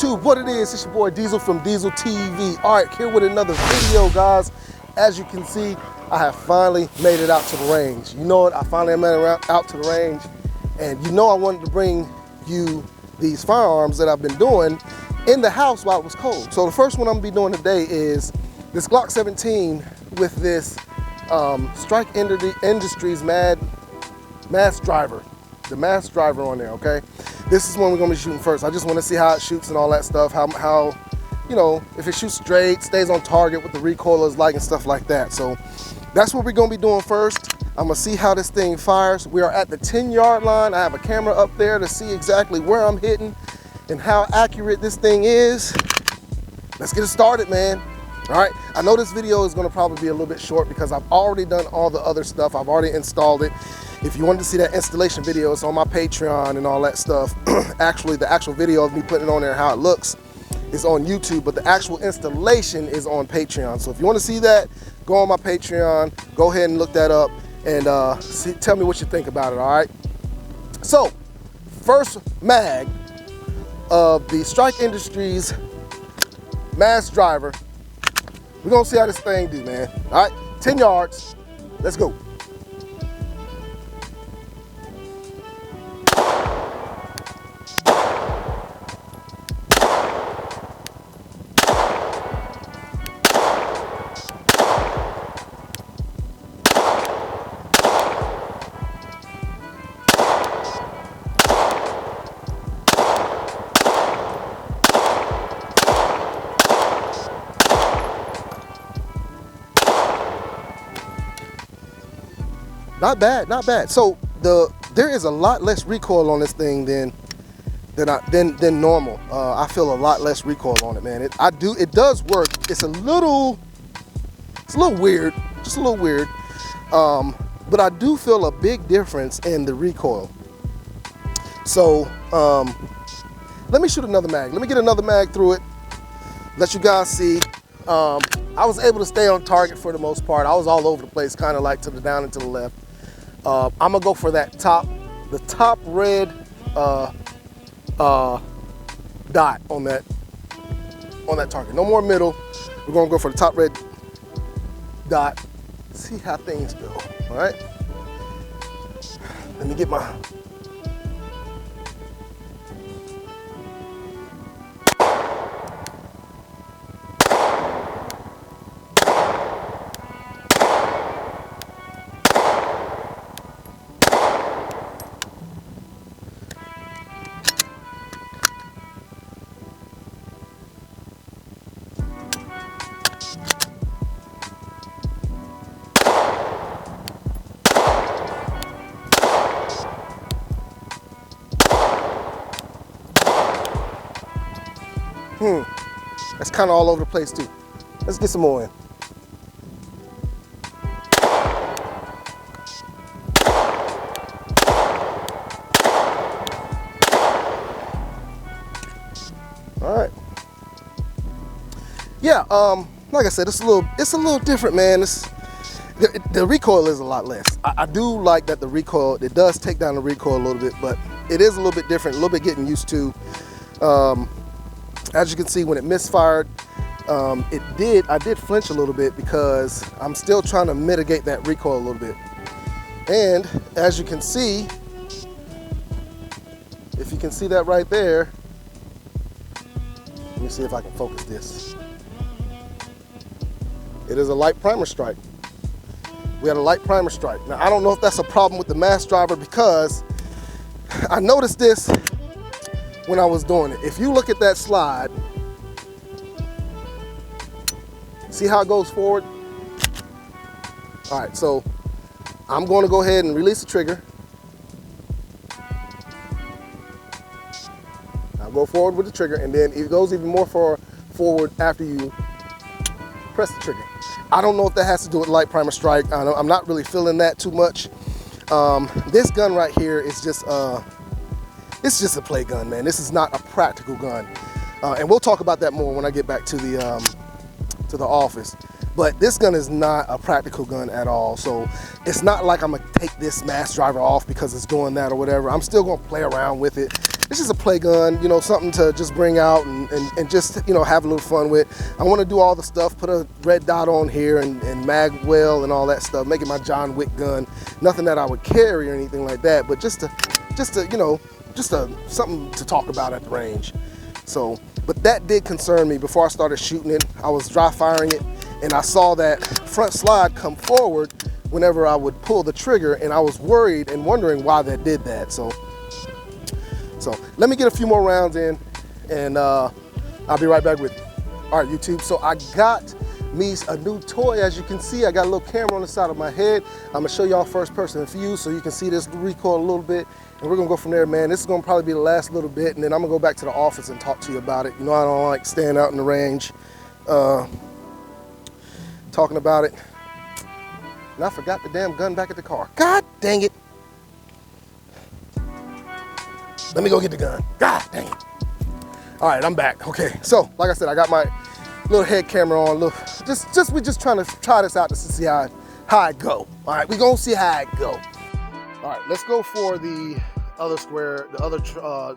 YouTube, what it is, it's your boy Diesel from Dieseltv. All right, here with another video, guys. As you can see, I have finally made it out to the range. You know what? I finally made it out to the range, and you know I wanted to bring you these firearms that I've been doing in the house while it was cold. So the first one I'm gonna be doing today is this Glock 17 with this Strike Industries mass driver. The mass driver on there, okay? This is one we're gonna be shooting first. I just wanna see how it shoots and all that stuff, how you know, if it shoots straight, stays on target, what the recoil is like and stuff like that. So that's what we're gonna be doing first. I'm gonna see how this thing fires. We are at the 10-yard line. I have a camera up there to see exactly where I'm hitting and how accurate this thing is. Let's get it started, man. All right, I know this video is gonna probably be a little bit short because I've already done all the other stuff. I've already installed it. If you wanted to see that installation video, it's on my Patreon and all that stuff. Actually, the actual video of me putting it on there and how it looks is on YouTube, but the actual installation is on Patreon. So if you want to see that, go on my Patreon, go ahead and look that up, and tell me what you think about it, all right? So, first mag of the Strike Industries mass driver. We're gonna see how this thing do, man. All right, 10 yards, let's go. Not bad, not bad. So there is a lot less recoil on this thing than normal. I feel a lot less recoil on it, man. It does work. It's a little weird, just a little weird. But I do feel a big difference in the recoil. So let me shoot another mag. Let me get another mag through it. Let you guys see. I was able to stay on target for the most part. I was all over the place, kind of like to the down and to the left. I'm gonna go for that the top red dot on that target. No more middle. We're gonna go for the top red dot. See how things go. All right. Let me get my. That's kind of all over the place too. Let's get some more in. All right. Yeah, like I said, it's a little different, man. The recoil is a lot less. I do like that the recoil, it does take down the recoil a little bit, but it is a little bit different, a little bit getting used to. As you can see, when it misfired, I did flinch a little bit because I'm still trying to mitigate that recoil a little bit. And as you can see, if you can see that right there, let me see if I can focus this. It is a light primer strike. We had a light primer strike. Now, I don't know if that's a problem with the mass driver because I noticed this when I was doing it. If you look at that slide, see how it goes forward? All right, so I'm going to go ahead and release the trigger. I'll go forward with the trigger, and then it goes even more forward after you press the trigger. I don't know if that has to do with light primer strike. I'm not really feeling that too much. This gun right here is just it's just a play gun, man. This is not a practical gun. And we'll talk about that more when I get back to the office. But this gun is not a practical gun at all. So it's not like I'm gonna take this mass driver off because it's doing that or whatever. I'm still gonna play around with it. it's just a play gun, you know, something to just bring out and just, you know, have a little fun with. I want to do all the stuff, put a red dot on here and mag well and all that stuff, make it my John Wick gun. Nothing that I would carry or anything like that, but just to you know, something to talk about at the range. So, but that did concern me before I started shooting it. I was dry firing it and I saw that front slide come forward whenever I would pull the trigger, and I was worried and wondering why that did that. So let me get a few more rounds in and I'll be right back with you. All right, YouTube, so I got me a new toy. As you can see, I got a little camera on the side of my head. I'm gonna show y'all first person view so you can see this recoil a little bit, and we're gonna go from there, man. This is gonna probably be the last little bit, and then I'm gonna go back to the office and talk to you about it. You know, I don't like staying out in the range talking about it. And I forgot the damn gun back at the car. God dang it. Let me go get the gun. God dang it. All right, I'm back. Okay, so like I said, I got my little head camera on. We're just trying to try this out to see how it go. All right, we gonna see how it go. All right, let's go for the other square, the other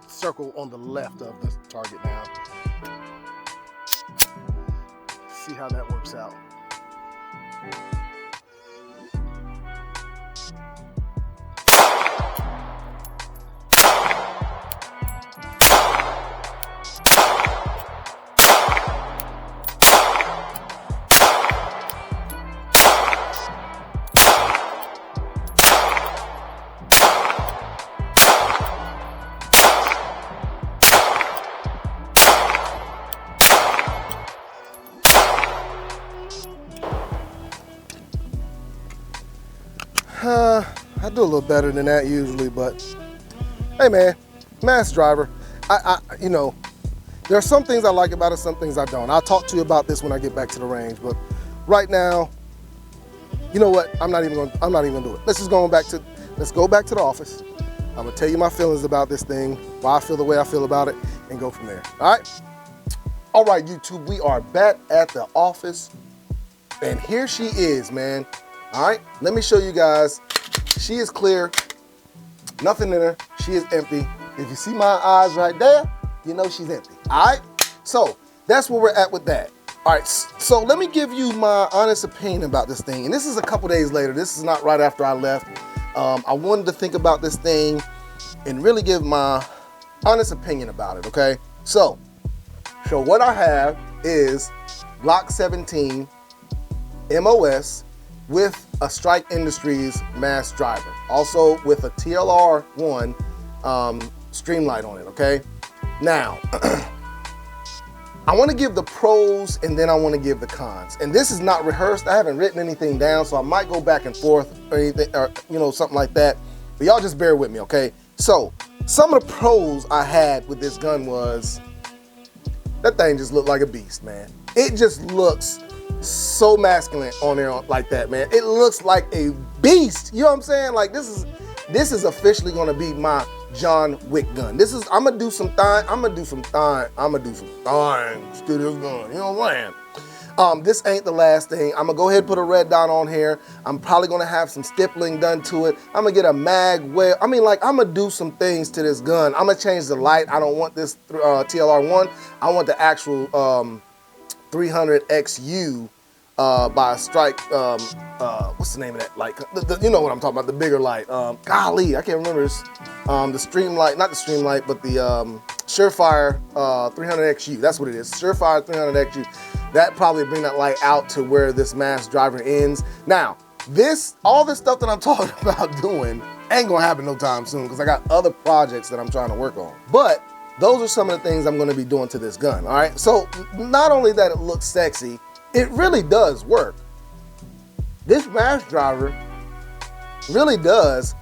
circle on the left of the target now. See how that works out. I do a little better than that usually, but hey man, mass driver. You know, there are some things I like about it, some things I don't. I'll talk to you about this when I get back to the range, but right now, you know what? I'm not even gonna do it. Let's go back to the office. I'm gonna tell you my feelings about this thing, why I feel the way I feel about it, and go from there. All right? All right, YouTube, we are back at the office, and here she is, man. All right, let me show you guys. She is clear, nothing in her. She is empty. If you see my eyes right there, you know she's empty. All right, so that's where we're at with that. All right, so let me give you my honest opinion about this thing. And this is a couple days later. This is not right after I left. I wanted to think about this thing and really give my honest opinion about it, okay? So what I have is Glock 17 MOS with a Strike Industries mass driver, also with a TLR1 Streamlight on it, okay? Now, I want to give the pros and then I want to give the cons. And this is not rehearsed. I haven't written anything down, so I might go back and forth or anything, or you know, something like that. But y'all just bear with me, okay? So some of the pros I had with this gun was that thing just looked like a beast, man. It just looks so masculine on there like that, man. It looks like a beast. You know what I'm saying? Like this is officially gonna be my John Wick gun. I'm gonna do some things to this gun. You know what I'm saying? This ain't the last thing. I'm gonna go ahead and put a red dot on here. I'm probably gonna have some stippling done to it. I'm gonna get a mag well. I mean, like, I'm gonna do some things to this gun. I'm gonna change the light. I don't want this TLR1. I want the actual 300XU by a Strike. What's the name of that light? You know what I'm talking about, the bigger light. Golly, I can't remember this. The Streamlight, not the Streamlight, but the Surefire 300XU. That's what it is, Surefire 300XU. That probably bring that light out to where this mass driver ends. Now, all this stuff that I'm talking about doing ain't gonna happen no time soon because I got other projects that I'm trying to work on. But those are some of the things I'm gonna be doing to this gun, all right? So not only that it looks sexy, it really does work. This mass driver really does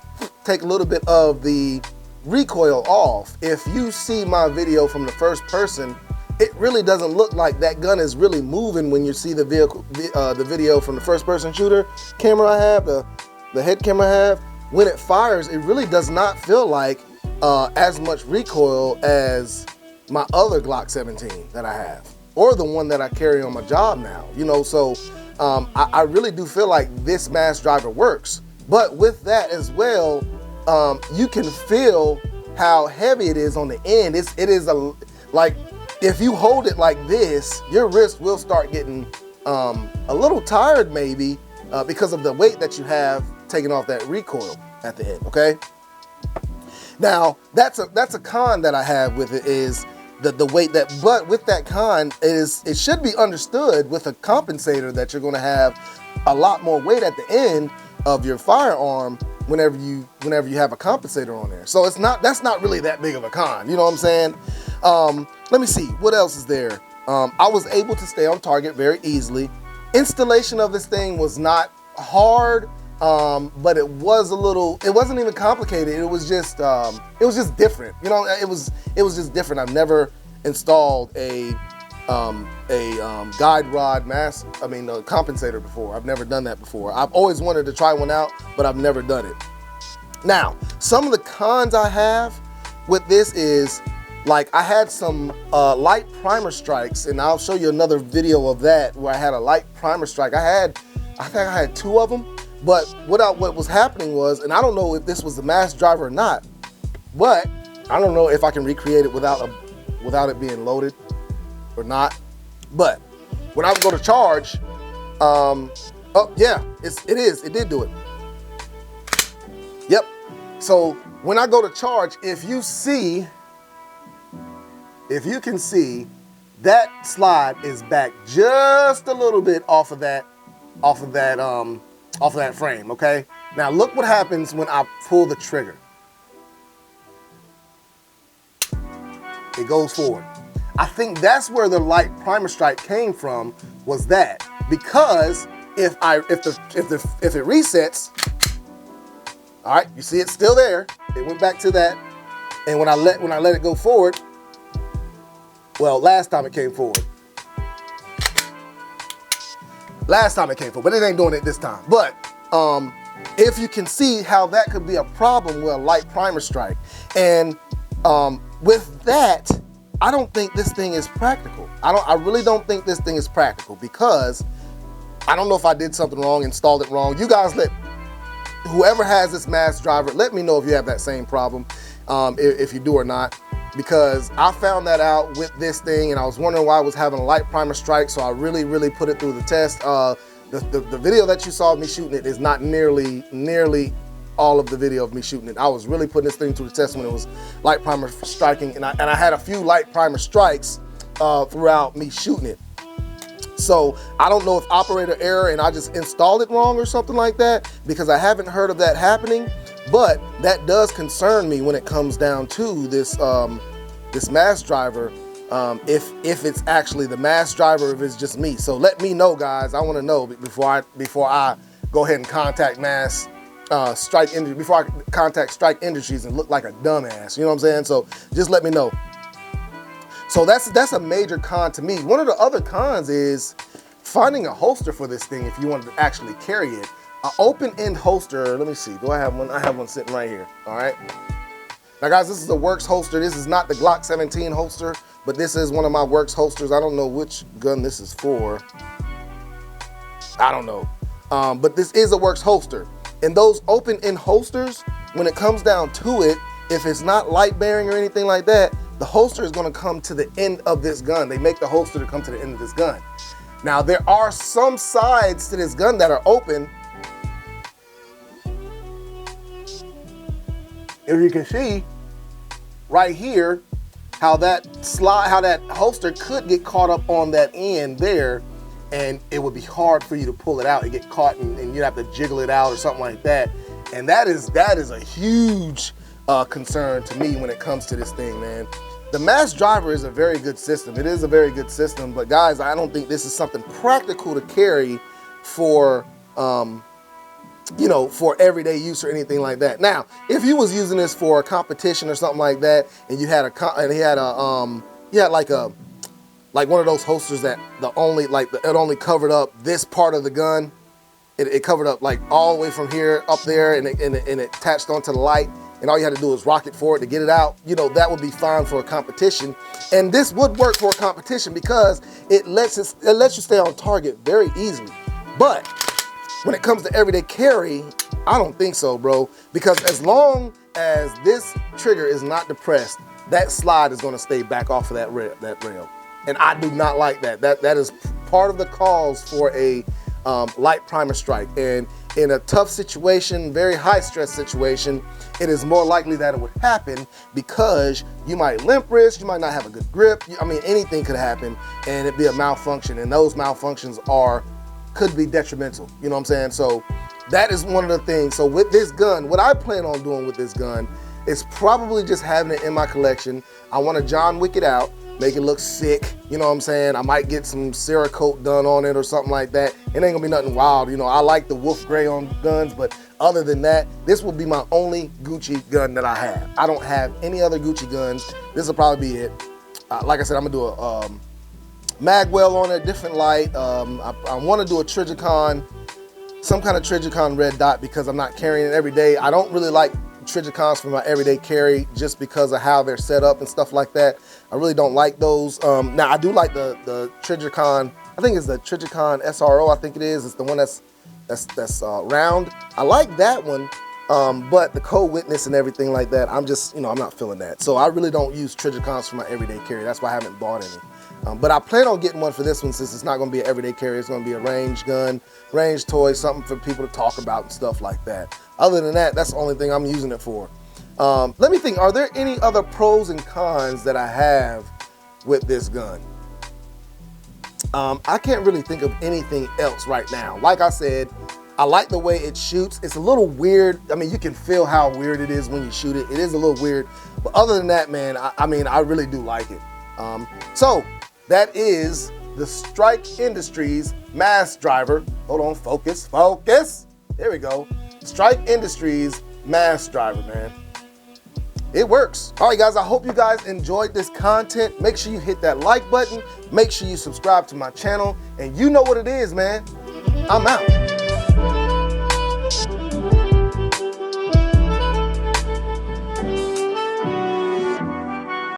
take a little bit of the recoil off. If you see my video from the first person, it really doesn't look like that gun is really moving when you see the video from the first person shooter camera I have, the head camera I have. When it fires, it really does not feel like as much recoil as my other Glock 17 that I have, or the one that I carry on my job now, you know. So I really do feel like this mass driver works. But with that as well, you can feel how heavy it is on the end. It is like, if you hold it like this, your wrist will start getting a little tired maybe because of the weight that you have taken off that recoil at the end, okay? Now, that's a con that I have with it, is the weight that, but with that con, it should be understood with a compensator that you're gonna have a lot more weight at the end of your firearm whenever you have a compensator on there. So that's not really that big of a con, you know what I'm saying? Let me see, what else is there? I was able to stay on target very easily. Installation of this thing was not hard, but it wasn't even complicated. It was just different. You know, it was just different. I've never installed a guide rod compensator before. I've never done that before. I've always wanted to try one out, but I've never done it. Now, some of the cons I have with this is, like, I had some light primer strikes, and I'll show you another video of that where I had a light primer strike. I think I had 2 of them, but what was happening was, and I don't know if this was the mass driver or not, but I don't know if I can recreate it without it being loaded or not. But when I would go to charge, oh yeah, it did do it. Yep. So when I go to charge, if you can see, that slide is back just a little bit off of that frame, okay? Now look what happens when I pull the trigger. It goes forward. I think that's where the light primer strike came from, was that, because if it resets, all right, you see it's still there. It went back to that, and when I let it go forward, well, last time it came forward. But it ain't doing it this time. But if you can see how that could be a problem with a light primer strike. And with that, I don't think this thing is practical. I really don't think this thing is practical, because I don't know if I did something wrong, installed it wrong. You guys, whoever has this mass driver, let me know if you have that same problem, if you do or not. Because I found that out with this thing, and I was wondering why I was having a light primer strike, so I really put it through the test. The video that you saw of me shooting it is not nearly all of the video of me shooting it. I was really putting this thing through the test when it was light primer striking, and I had a few light primer strikes throughout me shooting it. So I don't know if operator error and I just installed it wrong or something like that, because I haven't heard of that happening. But that does concern me when it comes down to this this mass driver, if it's actually the mass driver, if it's just me. So let me know, guys. I want to know before I go ahead and contact Strike Industries and look like a dumbass. You know what I'm saying? So just let me know. So that's a major con to me. One of the other cons is finding a holster for this thing if you wanted to actually carry it. An open-end holster, let me see, do I have one? I have one sitting right here, all right? Now guys, this is a Works holster. This is not the Glock 17 holster, but this is one of my Works holsters. I don't know which gun this is for. I don't know, but this is a Works holster. And those open-end holsters, when it comes down to it, if it's not light bearing or anything like that, the holster is gonna come to the end of this gun. They make the holster to come to the end of this gun. Now, there are some sides to this gun that are open. If you can see right here, how that holster could get caught up on that end there, and it would be hard for you to pull it out. It get caught and you'd have to jiggle it out or something like that. And that is a huge concern to me when it comes to this thing, man. The mass driver is a very good system. It is a very good system, but guys, I don't think this is something practical to carry for, you know, for everyday use or anything like that. Now, if you was using this for a competition or something like that, and you had like one of those holsters that it only covered up this part of the gun. It covered up like all the way from here up there, and it attached onto the light, and all you had to do was rock it forward to get it out. You know, that would be fine for a competition, and this would work for a competition because it lets you stay on target very easily. But when it comes to everyday carry, I don't think so, bro. Because as long as this trigger is not depressed, that slide is gonna stay back off of that rail. And I do not like that. That is part of the cause for a light primer strike. And in a tough situation, very high stress situation, it is more likely that it would happen because you might limp wrist, you might not have a good grip. I mean, anything could happen and it'd be a malfunction, and those malfunctions could be detrimental, you know what I'm saying? So that is one of the things. So with this gun, what I plan on doing with this gun is probably just having it in my collection. I want to John Wick it out, make it look sick, you know what I'm saying? I might get some Cerakote done on it or something like that. It ain't gonna be nothing wild, you know. I like the wolf gray on guns, but other than that, this will be my only Gucci gun that I have. I don't have any other Gucci guns. This will probably be it. Like I said, I'm gonna do a magwell on it, different light. I wanna do a Trijicon, some kind of Trijicon red dot because I'm not carrying it every day. I don't really like Trijicons for my everyday carry just because of how they're set up and stuff like that. I really don't like those. Now I do like the Trijicon, I think it's the Trijicon SRO, I think it is. It's the one that's round. I like that one, but the Code Witness and everything like that, I'm just, you know, I'm not feeling that. So I really don't use Trijicons for my everyday carry. That's why I haven't bought any. But I plan on getting one for this one since it's not gonna be an everyday carry. It's gonna be a range gun, range toy, something for people to talk about and stuff like that. Other than that, that's the only thing I'm using it for. Let me think, are there any other pros and cons that I have with this gun? I can't really think of anything else right now. Like I said, I like the way it shoots. It's a little weird. I mean, you can feel how weird it is when you shoot it. It is a little weird, but other than that, man, I mean, I really do like it. So that is the Strike Industries mass driver. Hold on, focus, focus. There we go. Strike Industries mass driver, man. It works. All right, guys, I hope you guys enjoyed this content. Make sure you hit that like button. Make sure you subscribe to my channel. And you know what it is, man. I'm out.